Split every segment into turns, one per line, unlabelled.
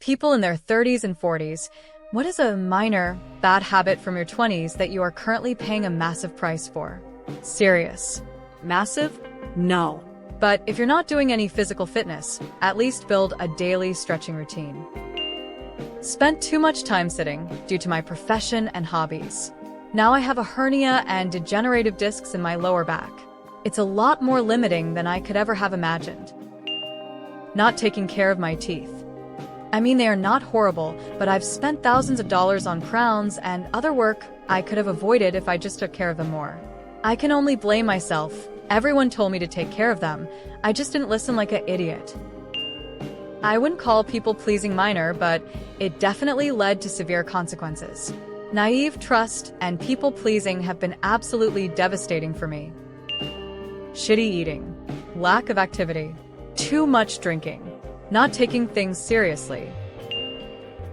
People in their 30s and 40s, what is a minor, bad habit from your 20s that you are currently paying a massive price for? Serious.
Massive? No.
But if you're not doing any physical fitness, at least build a daily stretching routine. Spent too much time sitting due to my profession and hobbies. Now I have a hernia and degenerative discs in my lower back. It's a lot more limiting than I could ever have imagined. Not taking care of my teeth. I mean, they are not horrible, but I've spent thousands of dollars on crowns and other work I could have avoided if I just took care of them more. I can only blame myself. Everyone told me to take care of them. I just didn't listen like an idiot. I wouldn't call people-pleasing minor, but it definitely led to severe consequences. Naive trust and people-pleasing have been absolutely devastating for me. Shitty eating, lack of activity, too much drinking, not taking things seriously.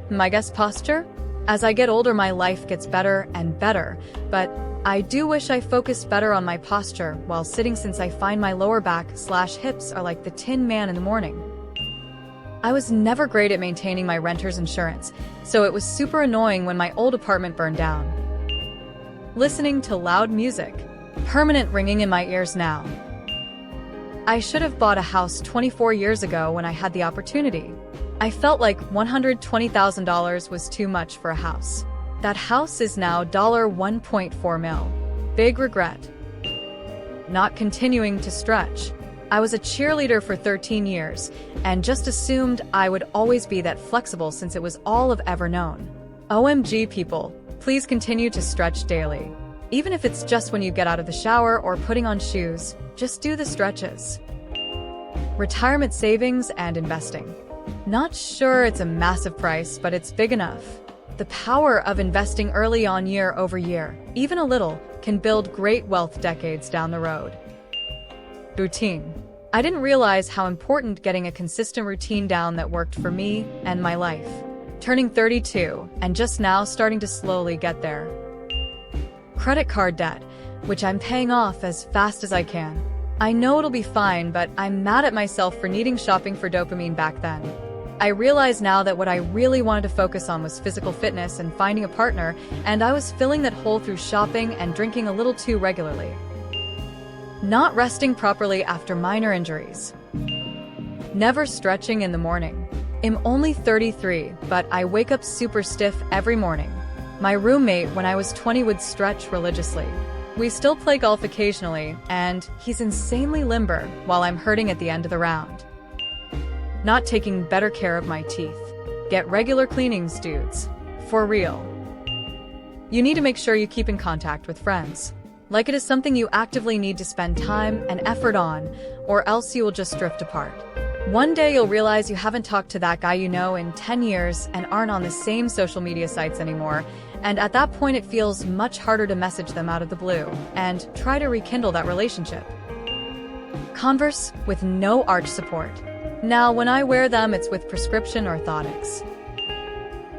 My guess posture? As I get older, my life gets better and better, but I do wish I focused better on my posture while sitting, since I find my lower back/hips are like the Tin Man in the morning. I was never great at maintaining my renter's insurance, so it was super annoying when my old apartment burned down. Listening to loud music, permanent ringing in my ears now. I should have bought a house 24 years ago when I had the opportunity. I felt like $120,000 was too much for a house. That house is now $1.4 million. Big regret. Not continuing to stretch. I was a cheerleader for 13 years and just assumed I would always be that flexible since it was all I've ever known. OMG people, please continue to stretch daily. Even if it's just when you get out of the shower or putting on shoes, just do the stretches. Retirement savings and investing. Not sure it's a massive price, but it's big enough. The power of investing early on, year over year, even a little, can build great wealth decades down the road. Routine. I didn't realize how important getting a consistent routine down that worked for me and my life. Turning 32 and just now starting to slowly get there. Credit card debt, which I'm paying off as fast as I can. I know it'll be fine, but I'm mad at myself for needing shopping for dopamine back then. I realize now that what I really wanted to focus on was physical fitness and finding a partner, and I was filling that hole through shopping and drinking a little too regularly. Not resting properly after minor injuries. Never stretching in the morning. I'm only 33, but I wake up super stiff every morning. My roommate when I was 20 would stretch religiously. We still play golf occasionally, and he's insanely limber while I'm hurting at the end of the round. Not taking better care of my teeth. Get regular cleanings, dudes. For real. You need to make sure you keep in contact with friends. Like it is something you actively need to spend time and effort on, or else you will just drift apart. One day you'll realize you haven't talked to that guy you know in 10 years and aren't on the same social media sites anymore, and at that point it feels much harder to message them out of the blue and try to rekindle that relationship. Converse with no arch support. Now when I wear them, it's with prescription orthotics.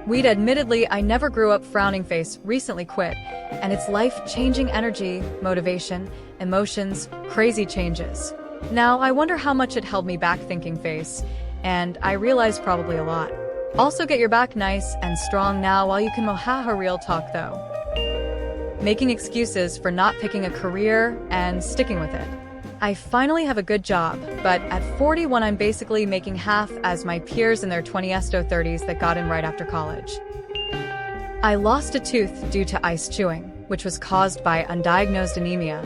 Weed, admittedly, I never grew up frowning face, recently quit, and it's life-changing energy, motivation, emotions, crazy changes. Now, I wonder how much it held me back thinking face, and I realized probably a lot. Also get your back nice and strong now while you can mohaha real talk though. Making excuses for not picking a career and sticking with it. I finally have a good job, but at 41 I'm basically making half as my peers in their 20s to 30s that got in right after college. I lost a tooth due to ice chewing, which was caused by undiagnosed anemia.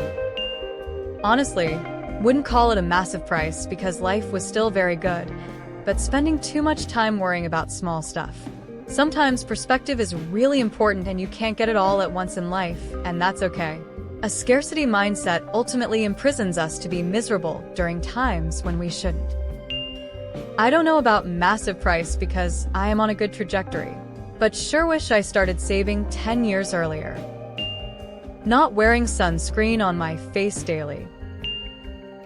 Honestly, wouldn't call it a massive price because life was still very good, but spending too much time worrying about small stuff. Sometimes perspective is really important and you can't get it all at once in life, and that's okay. A scarcity mindset ultimately imprisons us to be miserable during times when we shouldn't. I don't know about massive price because I am on a good trajectory, but sure wish I started saving 10 years earlier. Not wearing sunscreen on my face daily.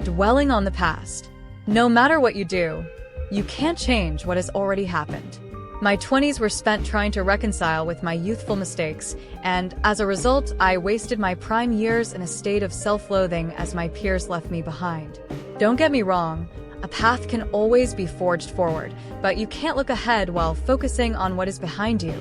Dwelling on the past. No matter what you do, you can't change what has already happened. My 20s were spent trying to reconcile with my youthful mistakes, and as a result, I wasted my prime years in a state of self-loathing as my peers left me behind. Don't get me wrong, A path can always be forged forward, but you can't look ahead while focusing on what is behind you.